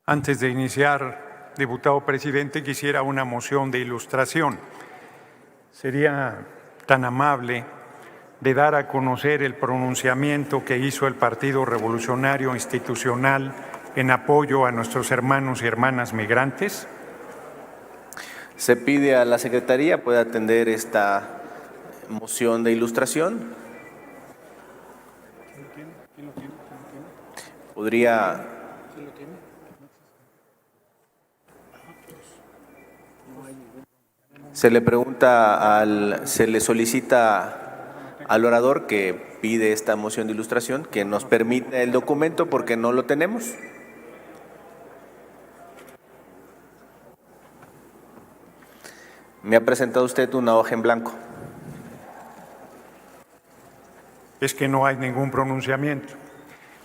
Antes de iniciar, diputado presidente, quisiera una moción de ilustración. Sería tan amable de dar a conocer el pronunciamiento que hizo el Partido Revolucionario Institucional en apoyo a nuestros hermanos y hermanas migrantes. Se pide a la Secretaría pueda atender esta moción de ilustración. ¿Podría? Se le solicita al orador que pide esta moción de ilustración que nos permita el documento porque no lo tenemos. Me ha presentado usted una hoja en blanco. Es que no hay ningún pronunciamiento.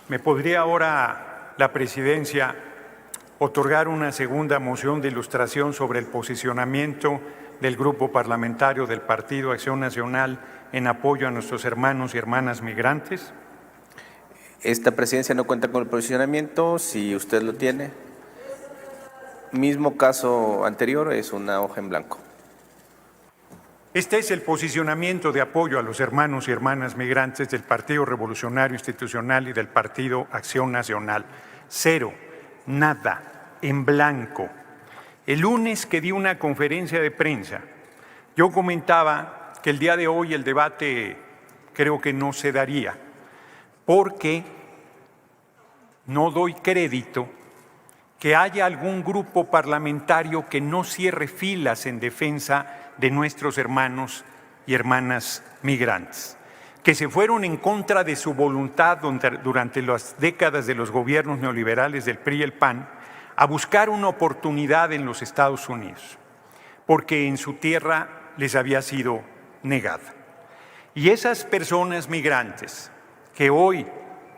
¿Me podría ahora la presidencia otorgar una segunda moción de ilustración sobre el posicionamiento del Grupo Parlamentario del Partido Acción Nacional en apoyo a nuestros hermanos y hermanas migrantes? Esta presidencia no cuenta con el posicionamiento, si usted lo tiene. Mismo caso anterior, es una hoja en blanco. Este es el posicionamiento de apoyo a los hermanos y hermanas migrantes del Partido Revolucionario Institucional y del Partido Acción Nacional. Cero, nada, en blanco. El lunes que di una conferencia de prensa, yo comentaba que el día de hoy el debate creo que no se daría, porque no doy crédito que haya algún grupo parlamentario que no cierre filas en defensa de nuestros hermanos y hermanas migrantes, que se fueron en contra de su voluntad durante las décadas de los gobiernos neoliberales del PRI y el PAN a buscar una oportunidad en los Estados Unidos, porque en su tierra les había sido negada. Y esas personas migrantes, que hoy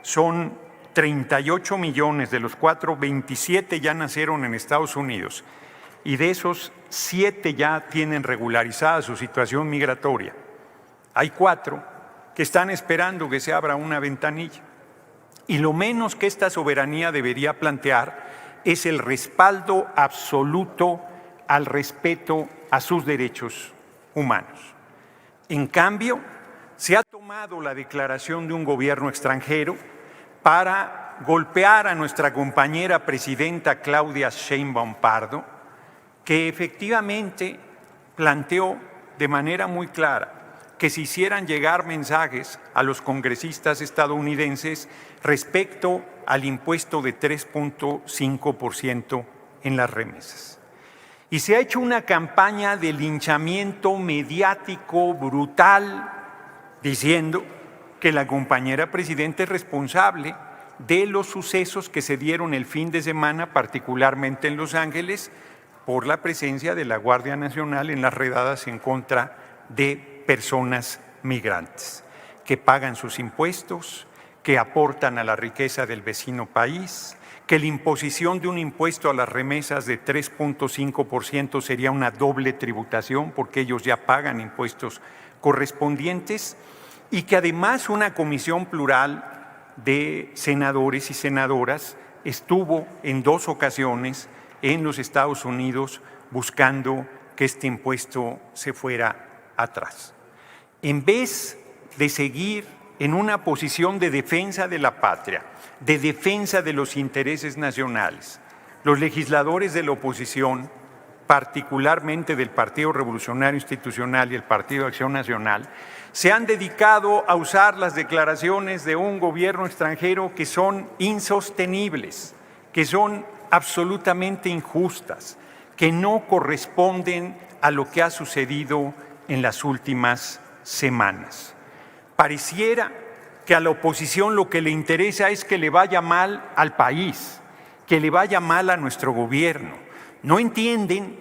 son 38 millones, de los cuales 27 ya nacieron en Estados Unidos, y de esos 7 ya tienen regularizada su situación migratoria. Hay 4 que están esperando que se abra una ventanilla. Y lo menos que esta soberanía debería plantear es el respaldo absoluto al respeto a sus derechos humanos. En cambio, se ha tomado la declaración de un gobierno extranjero para golpear a nuestra compañera presidenta Claudia Sheinbaum Pardo, que efectivamente planteó de manera muy clara que se hicieran llegar mensajes a los congresistas estadounidenses respecto al impuesto de 3.5% en las remesas. Y se ha hecho una campaña de linchamiento mediático brutal diciendo que la compañera presidenta es responsable de los sucesos que se dieron el fin de semana, particularmente en Los Ángeles, por la presencia de la Guardia Nacional en las redadas en contra de personas migrantes, que pagan sus impuestos, que aportan a la riqueza del vecino país, que la imposición de un impuesto a las remesas de 3.5% sería una doble tributación porque ellos ya pagan impuestos correspondientes, y que además una comisión plural de senadores y senadoras estuvo en 2 ocasiones en los Estados Unidos buscando que este impuesto se fuera atrás. En vez de seguir en una posición de defensa de la patria, de defensa de los intereses nacionales, los legisladores de la oposición, particularmente del Partido Revolucionario Institucional y el Partido Acción Nacional, se han dedicado a usar las declaraciones de un gobierno extranjero que son insostenibles, que son absolutamente injustas, que no corresponden a lo que ha sucedido en las últimas semanas. Pareciera que a la oposición lo que le interesa es que le vaya mal al país, que le vaya mal a nuestro gobierno. No entienden,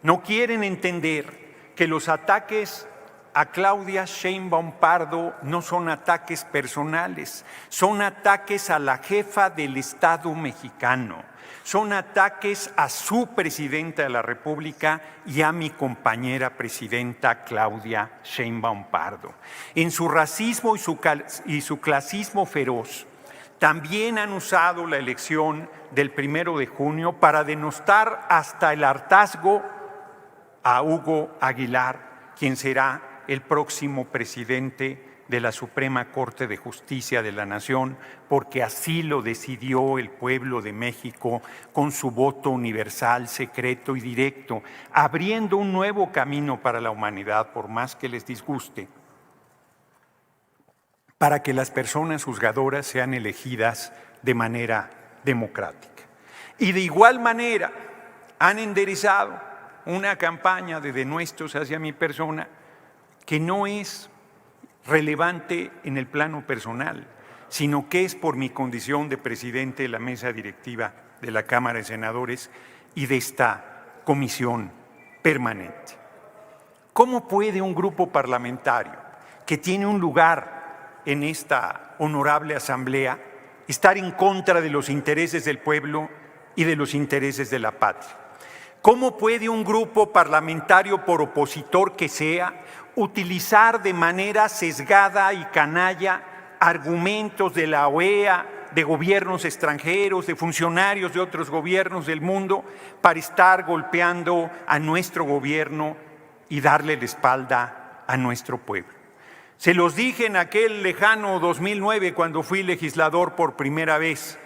no quieren entender que los ataques a Claudia Sheinbaum Pardo no son ataques personales, son ataques a la jefa del Estado mexicano, son ataques a su presidenta de la República y a mi compañera presidenta Claudia Sheinbaum Pardo. En su racismo y su clasismo feroz, también han usado la elección del 1 de junio para denostar hasta el hartazgo a Hugo Aguilar, quien será el próximo presidente de la Suprema Corte de Justicia de la Nación, porque así lo decidió el pueblo de México con su voto universal, secreto y directo, abriendo un nuevo camino para la humanidad, por más que les disguste, para que las personas juzgadoras sean elegidas de manera democrática. Y de igual manera han enderezado una campaña de denuestos hacia mi persona que no es relevante en el plano personal, sino que es por mi condición de presidente de la mesa directiva de la Cámara de Senadores y de esta comisión permanente. ¿Cómo puede un grupo parlamentario que tiene un lugar en esta honorable asamblea estar en contra de los intereses del pueblo y de los intereses de la patria? ¿Cómo puede un grupo parlamentario, por opositor que sea, utilizar de manera sesgada y canalla argumentos de la OEA, de gobiernos extranjeros, de funcionarios de otros gobiernos del mundo, para estar golpeando a nuestro gobierno y darle la espalda a nuestro pueblo? Se los dije en aquel lejano 2009 cuando fui legislador por primera vez.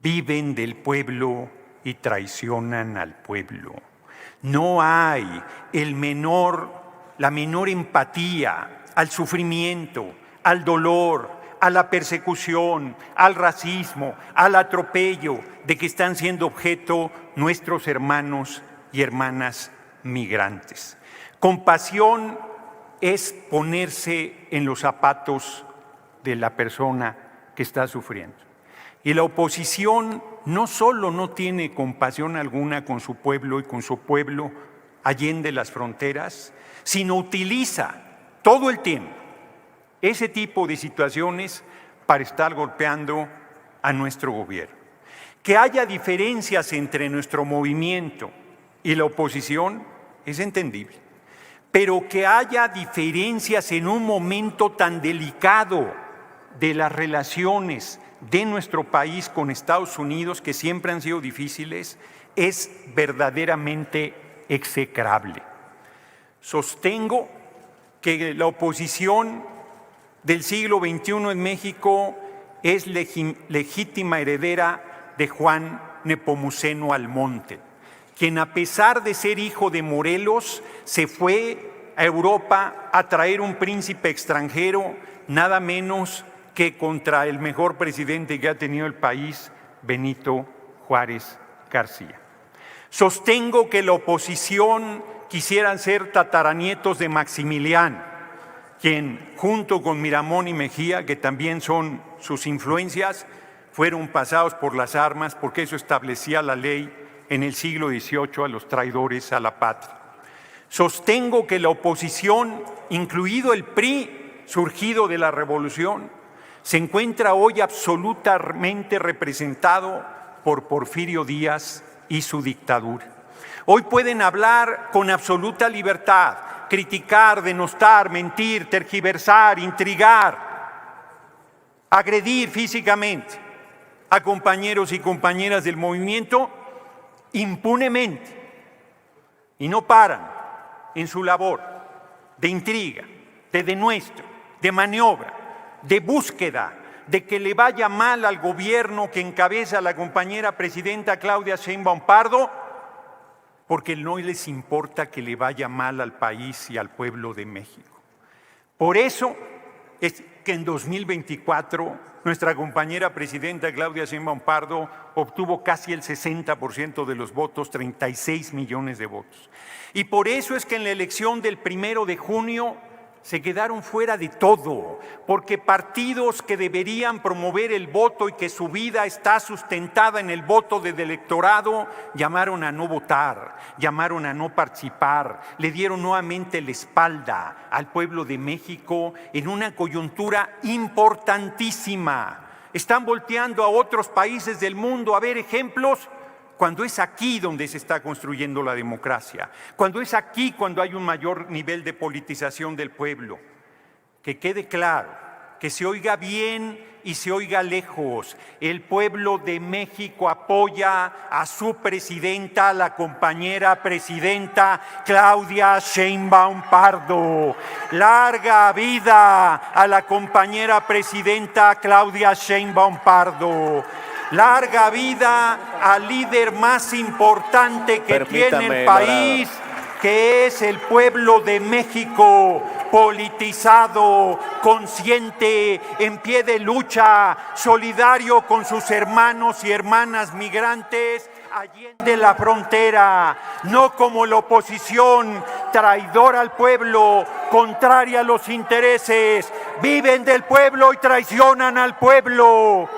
Viven del pueblo y traicionan al pueblo. No hay la menor empatía al sufrimiento, al dolor, a la persecución, al racismo, al atropello de que están siendo objeto nuestros hermanos y hermanas migrantes. Compasión es ponerse en los zapatos de la persona que está sufriendo. Y la oposición no solo no tiene compasión alguna con su pueblo y con su pueblo allende las fronteras, sino utiliza todo el tiempo ese tipo de situaciones para estar golpeando a nuestro gobierno. Que haya diferencias entre nuestro movimiento y la oposición es entendible, pero que haya diferencias en un momento tan delicado de las relaciones de nuestro país con Estados Unidos, que siempre han sido difíciles, es verdaderamente execrable. Sostengo que la oposición del siglo XXI en México es legítima heredera de Juan Nepomuceno Almonte, quien a pesar de ser hijo de Morelos, se fue a Europa a traer un príncipe extranjero, nada menos que contra el mejor presidente que ha tenido el país, Benito Juárez García. Sostengo que la oposición quisieran ser tataranietos de Maximiliano, quien junto con Miramón y Mejía, que también son sus influencias, fueron pasados por las armas porque eso establecía la ley en el siglo XVIII a los traidores a la patria. Sostengo que la oposición, incluido el PRI, surgido de la revolución, se encuentra hoy absolutamente representado por Porfirio Díaz y su dictadura. Hoy pueden hablar con absoluta libertad, criticar, denostar, mentir, tergiversar, intrigar, agredir físicamente a compañeros y compañeras del movimiento impunemente, y no paran en su labor de intriga, de denuestro, de maniobra, de búsqueda de que le vaya mal al gobierno que encabeza la compañera presidenta Claudia Sheinbaum Pardo, porque no les importa que le vaya mal al país y al pueblo de México. Por eso es que en 2024 nuestra compañera presidenta Claudia Sheinbaum Pardo obtuvo casi el 60% de los votos, 36 millones de votos. Y por eso es que en la elección del 1 de junio se quedaron fuera de todo, porque partidos que deberían promover el voto y que su vida está sustentada en el voto del electorado, llamaron a no votar, llamaron a no participar, le dieron nuevamente la espalda al pueblo de México en una coyuntura importantísima. Están volteando a otros países del mundo a ver ejemplos, cuando es aquí donde se está construyendo la democracia, cuando es aquí cuando hay un mayor nivel de politización del pueblo. Que quede claro que se oiga bien y se oiga lejos. El pueblo de México apoya a su presidenta, la compañera presidenta Claudia Sheinbaum Pardo. Larga vida a la compañera presidenta Claudia Sheinbaum Pardo. Larga vida al líder más importante que tiene el país, que es el pueblo de México, politizado, consciente, en pie de lucha, solidario con sus hermanos y hermanas migrantes allende la frontera, no como la oposición traidora al pueblo, contraria a los intereses, viven del pueblo y traicionan al pueblo.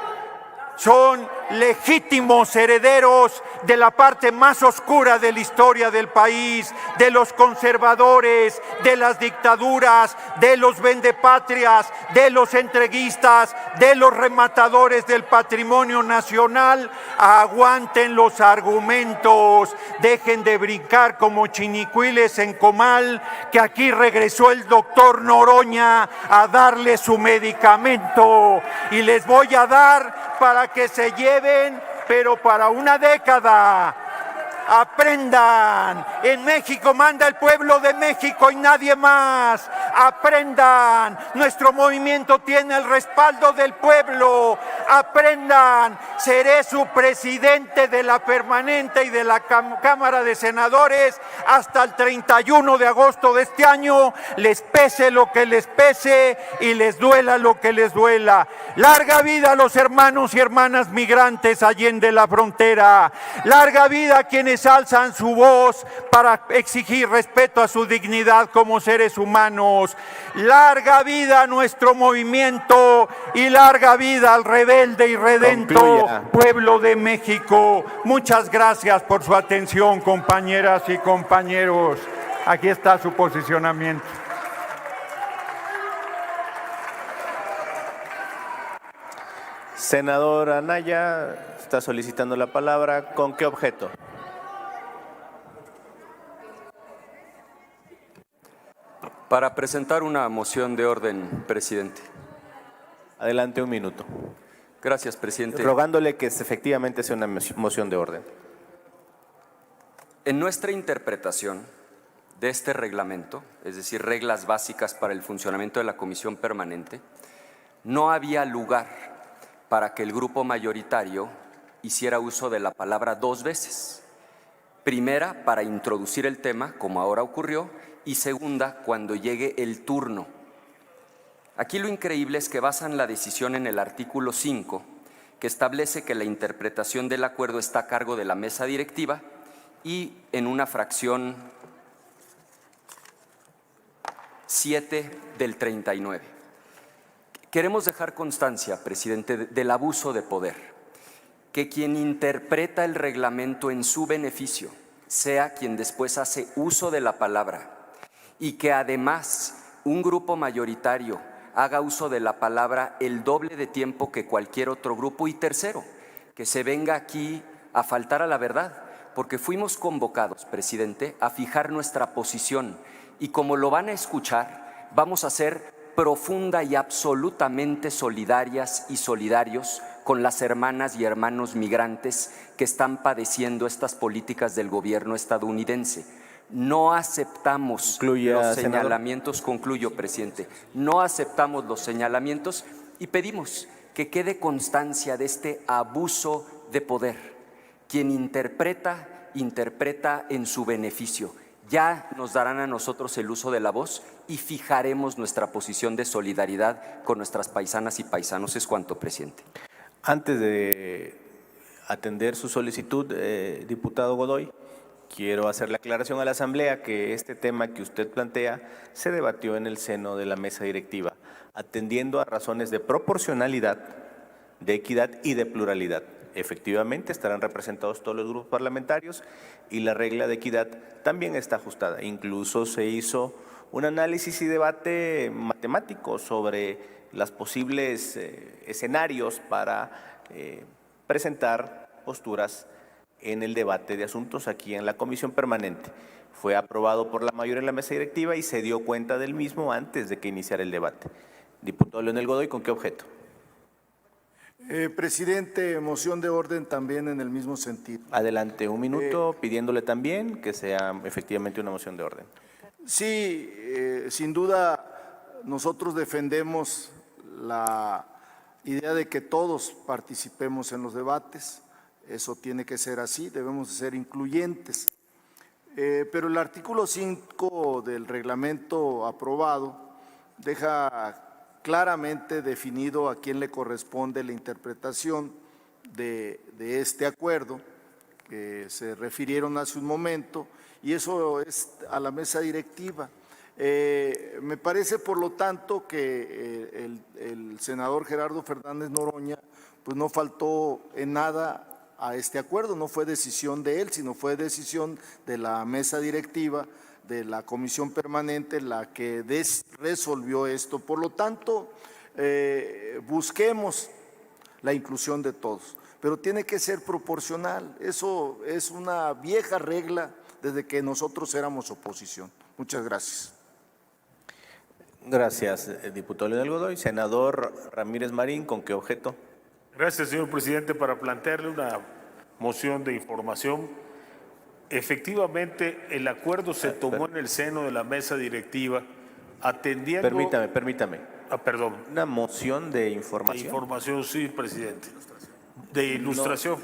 Son legítimos herederos de la parte más oscura de la historia del país, de los conservadores, de las dictaduras, de los vendepatrias, de los entreguistas, de los rematadores del patrimonio nacional. Aguanten los argumentos, dejen de brincar como chinicuiles en comal, que aquí regresó el doctor Noroña a darle su medicamento y les voy a dar para que se lleven, pero para una década. Aprendan, en México manda el pueblo de México y nadie más. Aprendan, nuestro movimiento tiene el respaldo del pueblo. Aprendan, seré su presidente de la permanente y de la Cámara de Senadores hasta el 31 de agosto de este año, les pese lo que les pese y les duela lo que les duela. Larga vida a los hermanos y hermanas migrantes allende la frontera. Larga vida a quienes alzan su voz para exigir respeto a su dignidad como seres humanos. Larga vida a nuestro movimiento y larga vida al rebelde y redento pueblo de México. Muchas gracias por su atención, compañeras y compañeros. Aquí está su posicionamiento. Senador Anaya, está solicitando la palabra. ¿Con qué objeto? Para presentar una moción de orden, presidente. Adelante, un minuto. Gracias, presidente. Rogándole que efectivamente sea una moción de orden. En nuestra interpretación de este reglamento, es decir, reglas básicas para el funcionamiento de la comisión permanente, no había lugar para que el grupo mayoritario hiciera uso de la palabra dos veces. Primera, para introducir el tema, como ahora ocurrió, y segunda, cuando llegue el turno. Aquí lo increíble es que basan la decisión en el artículo 5, que establece que la interpretación del acuerdo está a cargo de la mesa directiva, y en una fracción 7 del 39. Queremos dejar constancia, presidente, del abuso de poder, que quien interpreta el reglamento en su beneficio sea quien después hace uso de la palabra, y que además un grupo mayoritario haga uso de la palabra el doble de tiempo que cualquier otro grupo. Y tercero, que se venga aquí a faltar a la verdad, porque fuimos convocados, presidente, a fijar nuestra posición, y como lo van a escuchar, vamos a ser profunda y absolutamente solidarias y solidarios con las hermanas y hermanos migrantes que están padeciendo estas políticas del gobierno estadounidense. No aceptamos los señalamientos, concluyo, presidente, no aceptamos los señalamientos y pedimos que quede constancia de este abuso de poder. Quien interpreta, interpreta en su beneficio. Ya nos darán a nosotros el uso de la voz y fijaremos nuestra posición de solidaridad con nuestras paisanas y paisanos. Es cuanto, presidente. Antes de atender su solicitud, diputado Godoy, quiero hacer la aclaración a la Asamblea que este tema que usted plantea se debatió en el seno de la mesa directiva, atendiendo a razones de proporcionalidad, de equidad y de pluralidad. Efectivamente, estarán representados todos los grupos parlamentarios y la regla de equidad también está ajustada. Incluso se hizo un análisis y debate matemático sobre los posibles escenarios para presentar posturas en el debate de asuntos aquí en la comisión permanente. Fue aprobado por la mayoría en la mesa directiva y se dio cuenta del mismo antes de que iniciara el debate. Diputado Leonel Godoy, ¿con qué objeto? Presidente, moción de orden también en el mismo sentido. Adelante, un minuto, pidiéndole también que sea efectivamente una moción de orden. Sí, sin duda nosotros defendemos la idea de que todos participemos en los debates. Eso tiene que ser así, debemos de ser incluyentes. Pero el artículo 5 del reglamento aprobado deja claramente definido a quién le corresponde la interpretación de este acuerdo, que se refirieron hace un momento, y eso es a la mesa directiva. Me parece, por lo tanto, que el senador Gerardo Fernández Noroña pues no faltó en nada a este acuerdo, no fue decisión de él, sino fue decisión de la mesa directiva, de la comisión permanente, la que resolvió esto. Por lo tanto, busquemos la inclusión de todos, pero tiene que ser proporcional. Eso es una vieja regla desde que nosotros éramos oposición. Muchas gracias. Gracias, diputado Leonel Godoy. Senador Ramírez Marín, ¿con qué objeto? Gracias, señor presidente, para plantearle una moción de información. Efectivamente, el acuerdo se tomó en el seno de la mesa directiva atendiendo… Permítame. Perdón. ¿Una moción de información? De información, sí, presidente. De ilustración.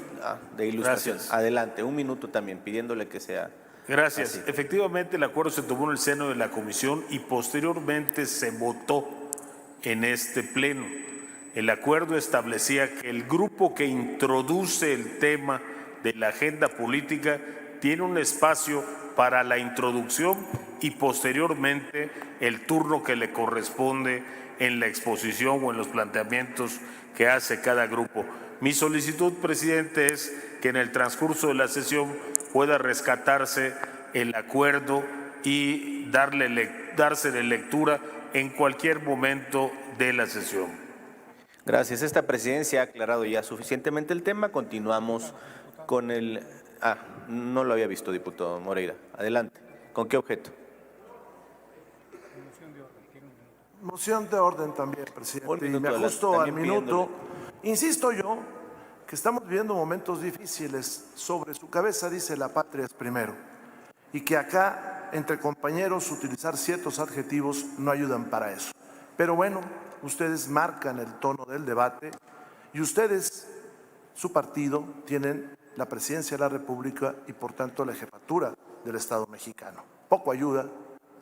De ilustración. Gracias. Adelante, un minuto también, pidiéndole que sea… Gracias. así. Efectivamente, el acuerdo se tomó en el seno de la comisión y posteriormente se votó en este pleno. El acuerdo establecía que el grupo que introduce el tema de la agenda política tiene un espacio para la introducción y posteriormente el turno que le corresponde en la exposición o en los planteamientos que hace cada grupo. Mi solicitud, presidente, es que en el transcurso de la sesión pueda rescatarse el acuerdo y dársele lectura en cualquier momento de la sesión. Gracias. Esta presidencia ha aclarado ya suficientemente el tema. Continuamos con el… no lo había visto, diputado Moreira. Adelante. ¿Con qué objeto? Moción de orden también, presidente. Un minuto, y me ajusto al también minuto. pidiéndole. Insisto yo que estamos viviendo momentos difíciles. Sobre su cabeza dice la patria es primero. Y que acá, entre compañeros, utilizar ciertos adjetivos no ayudan para eso. Pero bueno, ustedes marcan el tono del debate y ustedes, su partido, tienen la presidencia de la República y por tanto la jefatura del Estado mexicano. Poco ayuda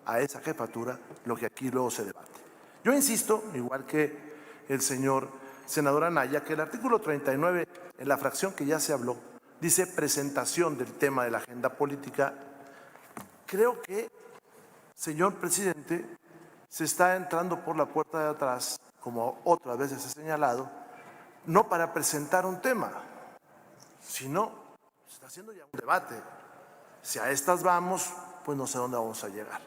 a esa jefatura lo que aquí luego se debate. Yo insisto, igual que el señor senador Anaya, que el artículo 39, en la fracción que ya se habló, dice presentación del tema de la agenda política. Creo que, señor presidente, se está entrando por la puerta de atrás, como otras veces he señalado, no para presentar un tema, sino se está haciendo ya un debate. Si a estas vamos, pues no sé dónde vamos a llegar.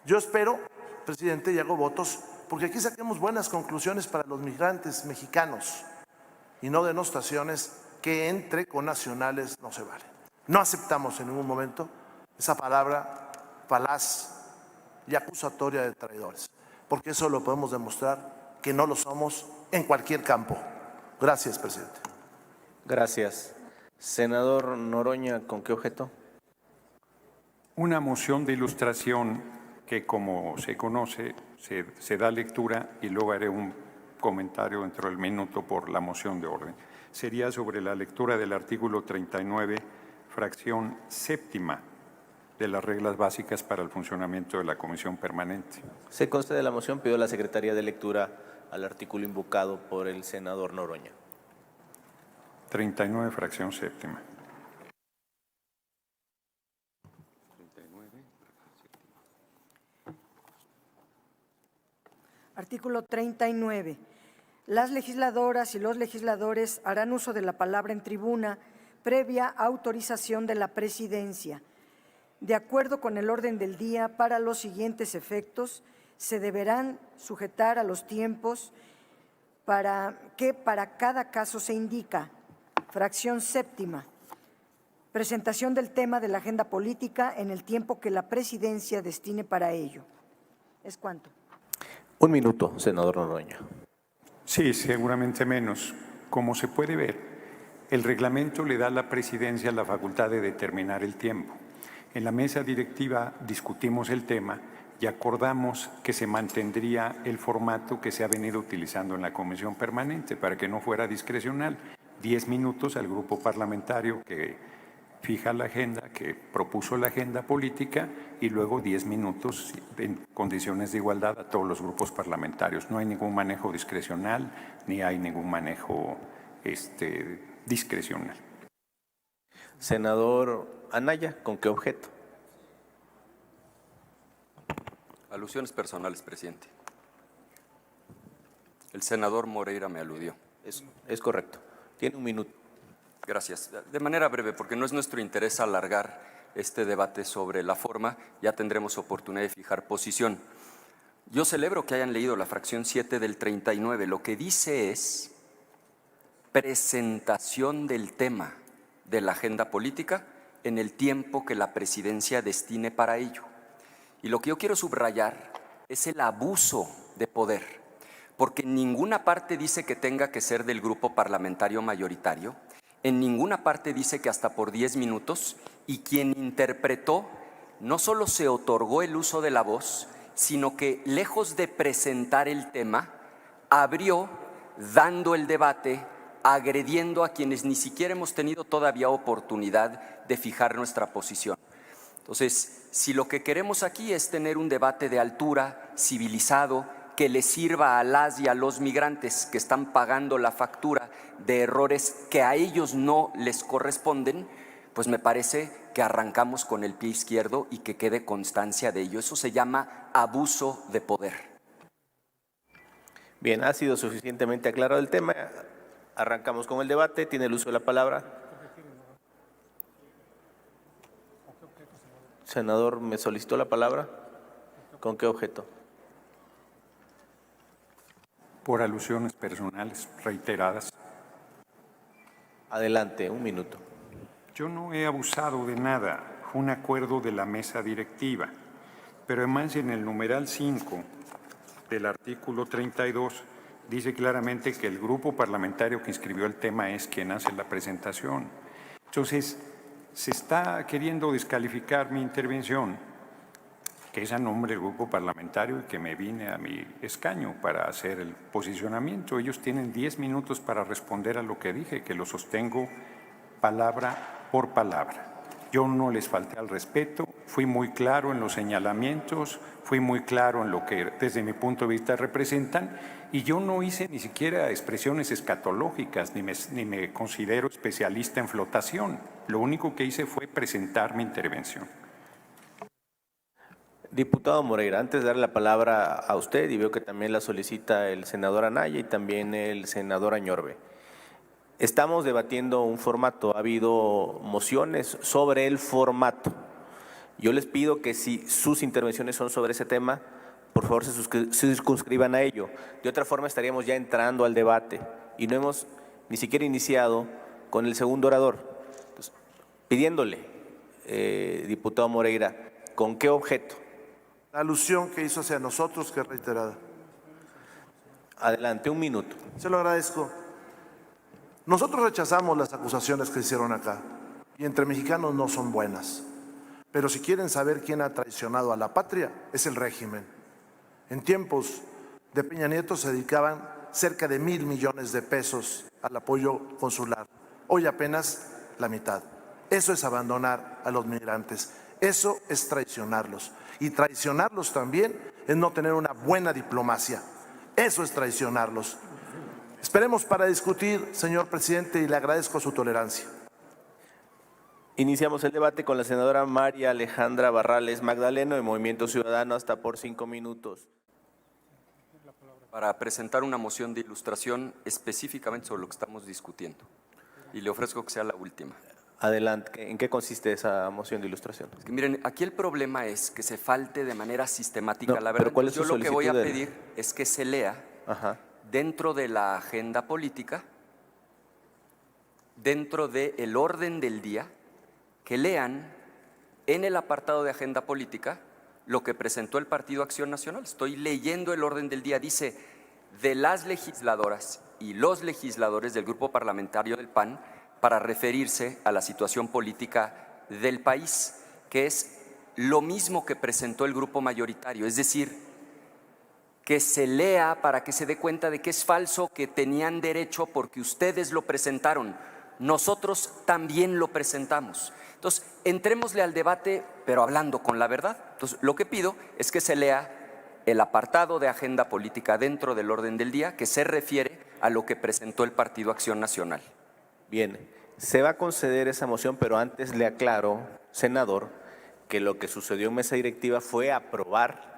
Yo espero, presidente, y hago votos, porque aquí saquemos buenas conclusiones para los migrantes mexicanos y no denostaciones que entre connacionales no se valen. No aceptamos en ningún momento esa palabra falaz y acusatoria de traidores, porque eso lo podemos demostrar que no lo somos en cualquier campo. Gracias, presidente. Gracias. Senador Noroña, ¿con qué objeto? Una moción de ilustración que, como se conoce, se da lectura y luego haré un comentario dentro del minuto por la moción de orden. Sería sobre la lectura del artículo 39, fracción séptima de las reglas básicas para el funcionamiento de la Comisión Permanente. Se consta de la moción, pido a la Secretaría de lectura al artículo invocado por el senador Noroña. 39, fracción séptima. Artículo 39. Las legisladoras y los legisladores harán uso de la palabra en tribuna previa autorización de la presidencia. De acuerdo con el orden del día, para los siguientes efectos, se deberán sujetar a los tiempos para cada caso se indica. Fracción séptima. Presentación del tema de la agenda política en el tiempo que la presidencia destine para ello. ¿Es cuánto? Un minuto, senador Noroña. Sí, seguramente menos. Como se puede ver, el reglamento le da a la presidencia la facultad de determinar el tiempo. En la mesa directiva discutimos el tema y acordamos que se mantendría el formato que se ha venido utilizando en la comisión permanente para que no fuera discrecional. 10 minutos al grupo parlamentario que fija la agenda, que propuso la agenda política, y luego 10 minutos en condiciones de igualdad a todos los grupos parlamentarios. No hay ningún manejo discrecional ni hay ningún manejo discrecional. Senador Anaya, ¿con qué objeto? Alusiones personales, presidente. El senador Moreira me aludió. Es correcto. Tiene un minuto. Gracias. De manera breve, porque no es nuestro interés alargar este debate sobre la forma, ya tendremos oportunidad de fijar posición. Yo celebro que hayan leído la fracción 7 del 39. Lo que dice es presentación del tema de la agenda política en el tiempo que la presidencia destine para ello. Y lo que yo quiero subrayar es el abuso de poder, porque en ninguna parte dice que tenga que ser del grupo parlamentario mayoritario, en ninguna parte dice que hasta por 10 minutos, y quien interpretó no solo se otorgó el uso de la voz, sino que lejos de presentar el tema, abrió dando el debate, agrediendo a quienes ni siquiera hemos tenido todavía oportunidad de fijar nuestra posición. Entonces, si lo que queremos aquí es tener un debate de altura, civilizado, que le sirva a las y a los migrantes que están pagando la factura de errores que a ellos no les corresponden, pues me parece que arrancamos con el pie izquierdo y que quede constancia de ello. Eso se llama abuso de poder. Bien, ha sido suficientemente aclarado el tema. Arrancamos con el debate. Tiene el uso de la palabra. Senador, ¿me solicitó la palabra? ¿Con qué objeto? Por alusiones personales reiteradas. Adelante, un minuto. Yo no he abusado de nada, fue un acuerdo de la mesa directiva, pero además en el numeral 5 del artículo 32 dice claramente que el grupo parlamentario que inscribió el tema es quien hace la presentación. Entonces, se está queriendo descalificar mi intervención, que es a nombre del grupo parlamentario y que me vine a mi escaño para hacer el posicionamiento. Ellos tienen 10 minutos para responder a lo que dije, que lo sostengo palabra por palabra. Yo no les falté al respeto, fui muy claro en los señalamientos, fui muy claro en lo que desde mi punto de vista representan, y yo no hice ni siquiera expresiones escatológicas, ni me considero especialista en flotación. Lo único que hice fue presentar mi intervención. Diputado Moreira, antes de darle la palabra a usted, y veo que también la solicita el senador Anaya y también el senador Añorbe. Estamos debatiendo un formato, ha habido mociones sobre el formato. Yo les pido que si sus intervenciones son sobre ese tema, por favor se circunscriban a ello. De otra forma estaríamos ya entrando al debate y no hemos ni siquiera iniciado con el segundo orador. Entonces, pidiéndole, diputado Moreira, ¿con qué objeto? La alusión que hizo hacia nosotros, que es reiterada. Adelante, un minuto. Se lo agradezco. Nosotros rechazamos las acusaciones que hicieron acá, y entre mexicanos no son buenas. Pero si quieren saber quién ha traicionado a la patria, es el régimen. En tiempos de Peña Nieto se dedicaban cerca de 1,000 millones de pesos al apoyo consular. Hoy apenas la mitad. Eso es abandonar a los migrantes. Eso es traicionarlos. Y traicionarlos también es no tener una buena diplomacia. Eso es traicionarlos. Esperemos para discutir, señor presidente, y le agradezco su tolerancia. Iniciamos el debate con la senadora María Alejandra Barrales Magdaleno de Movimiento Ciudadano, hasta por 5 minutos. Para presentar una moción de ilustración específicamente sobre lo que estamos discutiendo. Y le ofrezco que sea la última. Adelante, ¿en qué consiste esa moción de ilustración? Es que miren, aquí el problema es que se falte de manera sistemática No, la verdad. pero ¿cuál es Yo su lo que voy a solicitud pedir es que se lea dentro de la agenda política, dentro del orden del día, que lean en el apartado de agenda política lo que presentó el Partido Acción Nacional. Estoy leyendo el orden del día. Dice, de las legisladoras y los legisladores del Grupo Parlamentario del PAN para referirse a la situación política del país, que es lo mismo que presentó el grupo mayoritario. Es decir, que se lea para que se dé cuenta de que es falso, que tenían derecho porque ustedes lo presentaron. Nosotros también lo presentamos. Entonces, entrémosle al debate, pero hablando con la verdad. Entonces, lo que pido es que se lea el apartado de agenda política dentro del orden del día que se refiere a lo que presentó el Partido Acción Nacional. Bien, se va a conceder esa moción, pero antes le aclaro, senador, que lo que sucedió en mesa directiva fue aprobar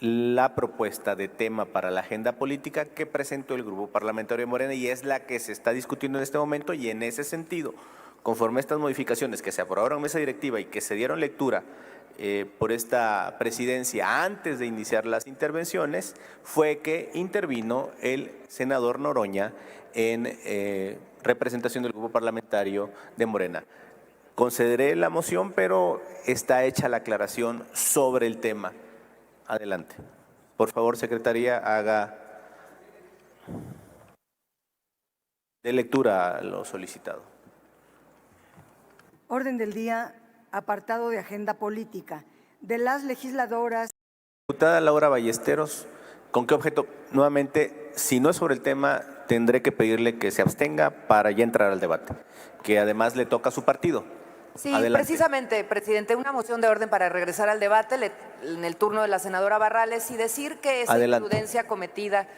la propuesta de tema para la agenda política que presentó el Grupo Parlamentario de Morena y es la que se está discutiendo en este momento, y en ese sentido, conforme a estas modificaciones que se aprobaron en mesa directiva y que se dieron lectura por esta presidencia antes de iniciar las intervenciones, fue que intervino el senador Noroña en representación del Grupo Parlamentario de Morena. Concederé la moción, pero está hecha la aclaración sobre el tema. Adelante. Por favor, secretaría, haga de lectura a lo solicitado. Orden del día, apartado de agenda política. De las legisladoras. Diputada Laura Ballesteros, ¿con qué objeto? Nuevamente, si no es sobre el tema, tendré que pedirle que se abstenga para ya entrar al debate, que además le toca a su partido. Sí, Adelante. precisamente, presidente, una moción de orden para regresar al debate en el turno de la senadora Barrales y decir que esa Adelante. imprudencia cometida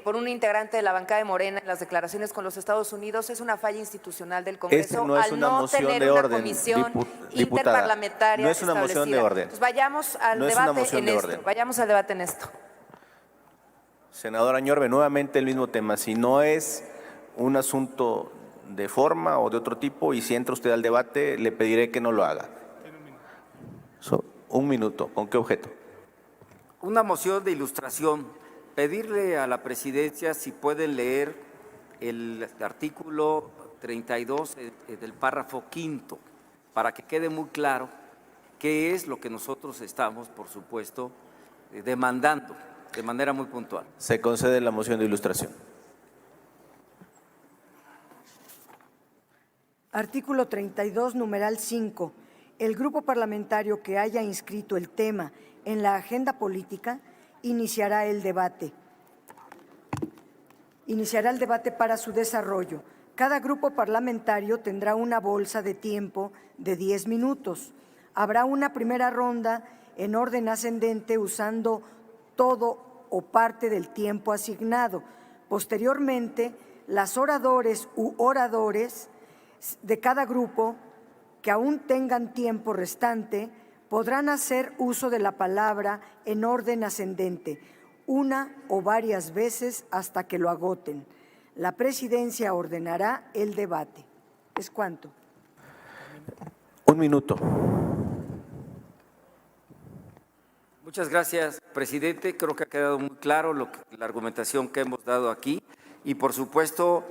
por un integrante de la bancada de Morena en las declaraciones con los Estados Unidos es una falla institucional del Congreso no es al una no moción tener de una orden, comisión diputada. interparlamentaria No es una moción de establecida. orden. Pues vayamos al No es una debate moción en de esto. orden. Vayamos al debate en esto. Senador Añorbe, nuevamente el mismo tema. Si no es un asunto de forma o de otro tipo y si entra usted al debate, le pediré que no lo haga. Un minuto. ¿Con qué objeto? Una moción de ilustración. Pedirle a la presidencia si pueden leer el artículo 32 del párrafo quinto para que quede muy claro qué es lo que nosotros estamos, por supuesto, demandando de manera muy puntual. Se concede la moción de ilustración. Artículo 32, numeral 5. El grupo parlamentario que haya inscrito el tema en la agenda política iniciará el debate. Iniciará el debate para su desarrollo. Cada grupo parlamentario tendrá una bolsa de tiempo de 10 minutos. Habrá una primera ronda en orden ascendente usando todo o parte del tiempo asignado. Posteriormente, las oradores u oradores de cada grupo que aún tengan tiempo restante podrán hacer uso de la palabra en orden ascendente, una o varias veces hasta que lo agoten. La presidencia ordenará el debate. ¿Es cuánto? Un minuto. Muchas gracias, presidente. Creo que ha quedado muy claro la argumentación que hemos dado aquí y, por supuesto,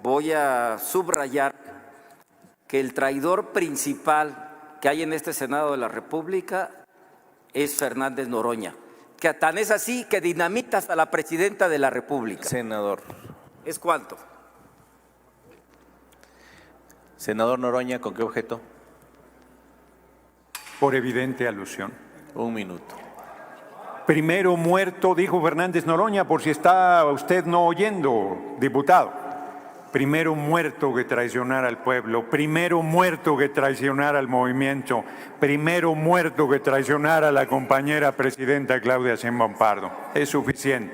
voy a subrayar que el traidor principal que hay en este Senado de la República es Fernández Noroña, que tan es así que dinamita hasta la presidenta de la República. Senador. ¿Es cuánto? Senador Noroña, ¿con qué objeto? Por evidente alusión. Un minuto. Primero muerto, dijo Fernández Noroña, por si está usted no oyendo, diputado. Primero muerto que traicionar al pueblo, primero muerto que traicionar al movimiento, primero muerto que traicionar a la compañera presidenta Claudia Sheinbaum Pardo. Es suficiente.